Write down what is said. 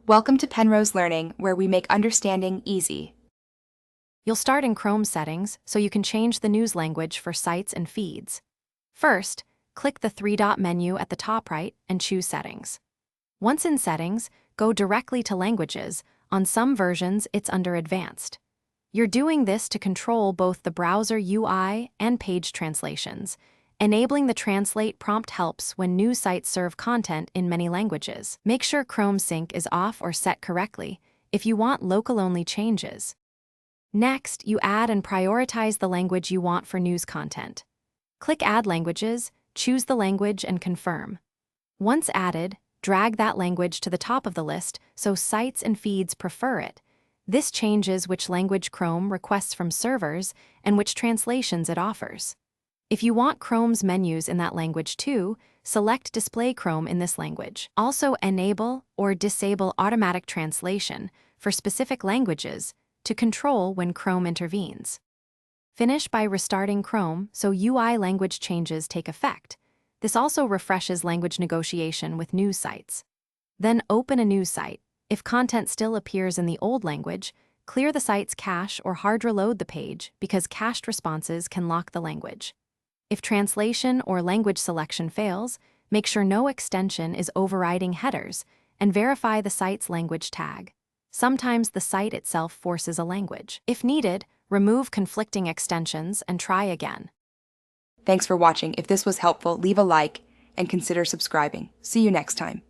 Welcome to Penrose Learning, where we make understanding easy. You'll start in Chrome settings so you can change the news language for sites and feeds. First, click the three-dot menu at the top right and choose Settings. Once in Settings, go directly to Languages. On some versions, it's under Advanced. You're doing this to control both the browser UI and page translations. Enabling the Translate prompt helps when news sites serve content in many languages. Make sure Chrome Sync is off or set correctly if you want local-only changes. Next, you add and prioritize the language you want for news content. Click Add Languages, choose the language, and confirm. Once added, drag that language to the top of the list so sites and feeds prefer it. This changes which language Chrome requests from servers and which translations it offers. If you want Chrome's menus in that language too, select Display Chrome in this language. Also, enable or disable automatic translation for specific languages to control when Chrome intervenes. Finish by restarting Chrome so UI language changes take effect. This also refreshes language negotiation with news sites. Then open a news site. If content still appears in the old language, clear the site's cache or hard reload the page because cached responses can lock the language. If translation or language selection fails, make sure no extension is overriding headers and verify the site's language tag. Sometimes the site itself forces a language. If needed, remove conflicting extensions and try again. Thanks for watching. If this was helpful, leave a like and consider subscribing. See you next time.